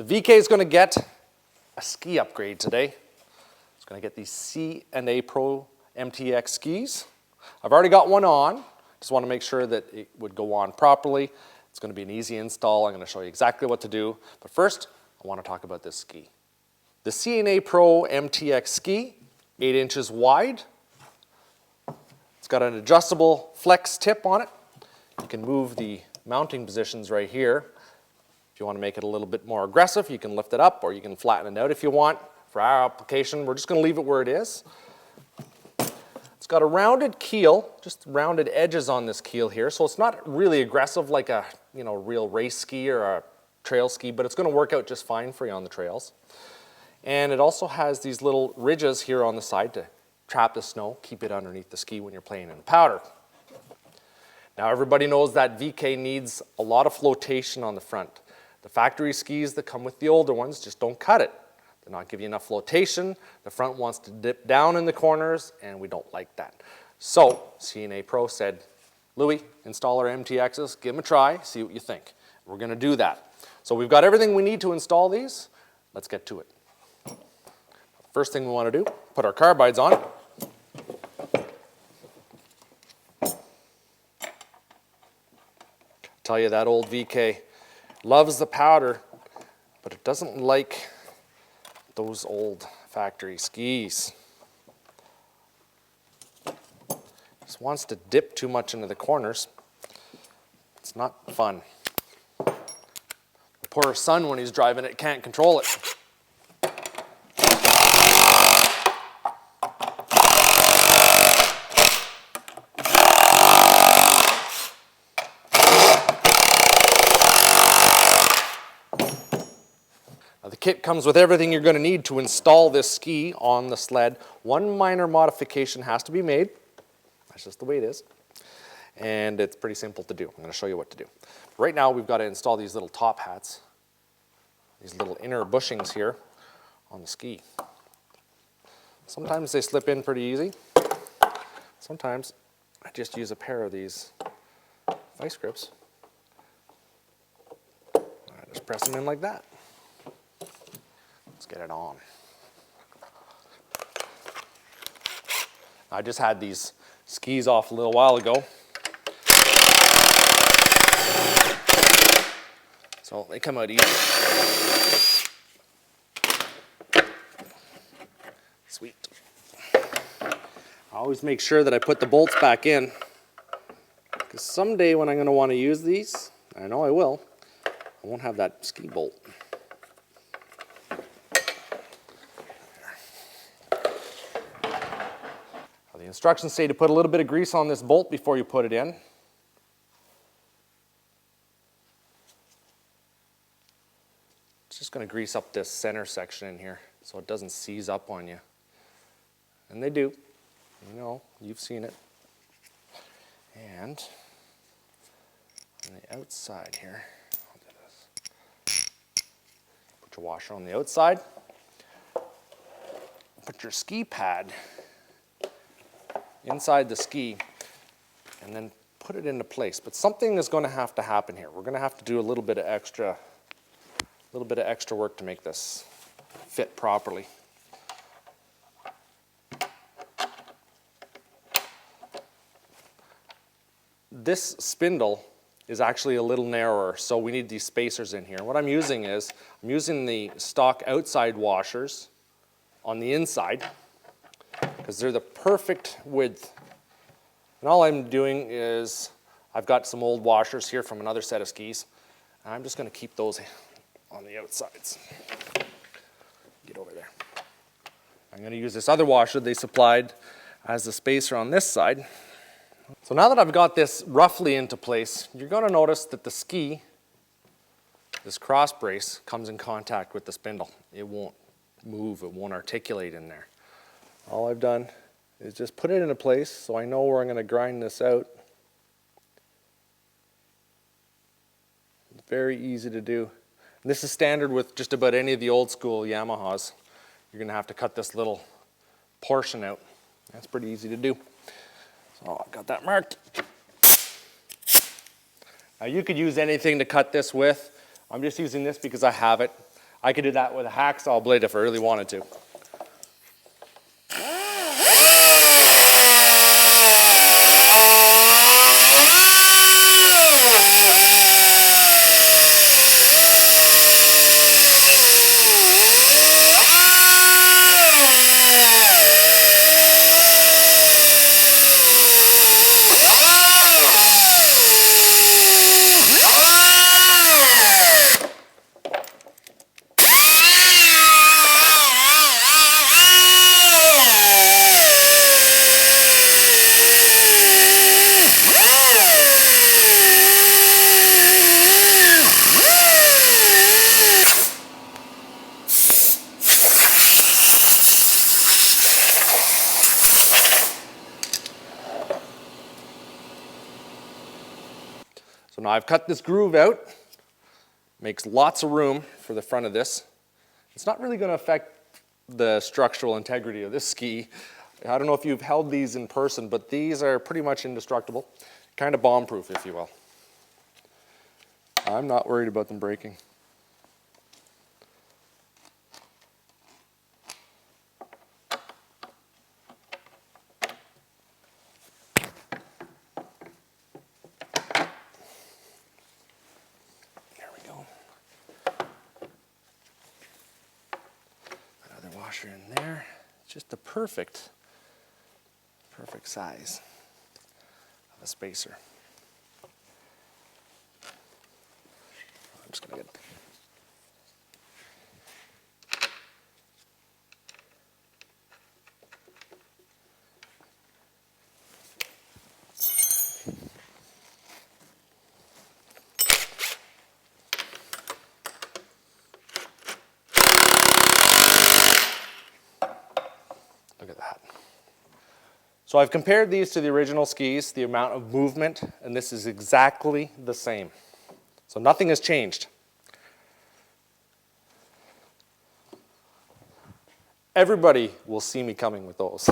VK is going to get a ski upgrade today. It's going to get these C&A Pro MTX skis. I've already got one on. Just want to make sure that it would go on properly. It's going to be an easy install. I'm going to show you exactly what to do. But first, I want to talk about this ski. The C&A Pro MTX ski, 8 inches wide. It's got an adjustable flex tip on it. You can move the mounting positions right here. If you want to make it a little bit more aggressive, you can lift it up or you can flatten it out if you want. For our application, we're just going to leave it where it is. It's got a rounded keel, just rounded edges on this keel here, so it's not really aggressive like a real race ski or a trail ski, but it's going to work out just fine for you on the trails. And it also has these little ridges here on the side to trap the snow, keep it underneath the ski when you're playing in the powder. Now everybody knows that VK needs a lot of floatation on the front. The factory skis that come with the older ones just don't cut it. They're not giving you enough floatation. The front wants to dip down in the corners, and we don't like that. So C&A Pro said, Louis, install our MTXs, give them a try, see what you think. We're going to do that. So we've got everything we need to install these. Let's get to it. First thing we want to do, put our carbides on. Tell you that old VK loves the powder, but it doesn't like those old factory skis. Just wants to dip too much into the corners. It's not fun. The poor son, when he's driving it, can't control it. The kit comes with everything you're going to need to install this ski on the sled. One minor modification has to be made. That's just the way it is. And it's pretty simple to do. I'm going to show you what to do. Right now we've got to install these little top hats, these little inner bushings here on the ski. Sometimes they slip in pretty easy. Sometimes I just use a pair of these vice grips. I just press them in like that. Let's get it on. I just had these skis off a little while ago. So they come out easy. Sweet. I always make sure that I put the bolts back in, because someday when I'm going to want to use these, I know I will, I won't have that ski bolt. The instructions say to put a little bit of grease on this bolt before you put it in. It's just going to grease up this center section in here so it doesn't seize up on you. And they do. You know, you've seen it. And on the outside here, I'll do this. Put your washer on the outside. Put your ski pad inside the ski and then put it into place. But something is going to happen here. We're going to have to do a little bit of extra work to make this fit properly. This spindle is actually a little narrower, so we need these spacers in here. What I'm using is, I'm using the stock outside washers on the inside, because they're the perfect width. And all I'm doing is, I've got some old washers here from another set of skis, and I'm just going to keep those on the outsides. Get over there. I'm going to use this other washer they supplied as the spacer on this side. So now that I've got this roughly into place, you're going to notice that the ski, this cross brace, comes in contact with the spindle. It won't move, it won't articulate in there. All I've done is just put it into place so I know where I'm going to grind this out. It's very easy to do. And this is standard with just about any of the old school Yamahas. You're going to have to cut this little portion out. That's pretty easy to do. So I've got that marked. Now you could use anything to cut this with. I'm just using this because I have it. I could do that with a hacksaw blade if I really wanted to. So now I've cut this groove out, makes lots of room for the front of this. It's not really going to affect the structural integrity of this ski. I don't know if you've held these in person, but these are pretty much indestructible, kind of bomb-proof, if you will. I'm not worried about them breaking. Washer in there. It's just the perfect size of a spacer. I'm just gonna get look at that. So I've compared these to the original skis, the amount of movement, and this is exactly the same. So nothing has changed. Everybody will see me coming with those.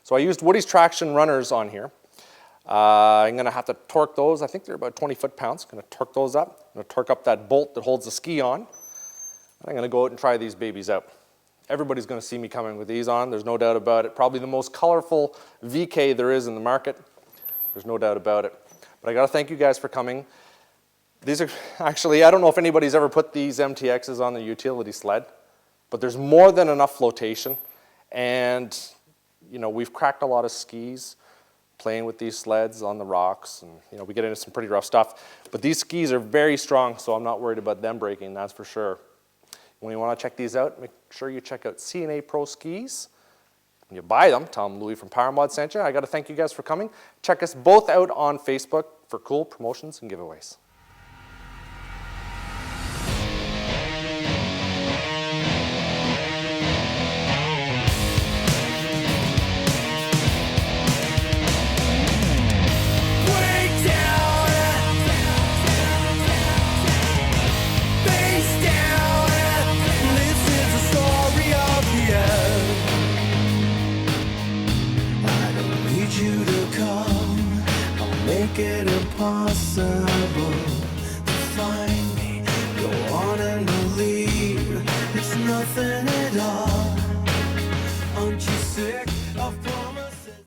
So I used Woody's traction runners on here. I'm gonna have to torque those. I think they're about 20 foot-pounds. I'm gonna torque those up. I'm gonna torque up that bolt that holds the ski on. I'm gonna go out and try these babies out. Everybody's going to see me coming with these on. There's no doubt about it. Probably the most colorful VK there is in the market. There's no doubt about it. But I got to thank you guys for coming. These are actually, I don't know if anybody's ever put these MTXs on the utility sled, but there's more than enough flotation. And, you know, we've cracked a lot of skis playing with these sleds on the rocks. And, you know, we get into some pretty rough stuff. But these skis are very strong, so I'm not worried about them breaking, that's for sure. When you want to check these out, make sure you check out C&A Pro Skis. When you buy them, tell them Louis from PowerModz sent you. I got to thank you guys for coming. Check us both out on Facebook for cool promotions and giveaways. Make it impossible to find me. Go on and believe it's nothing at all.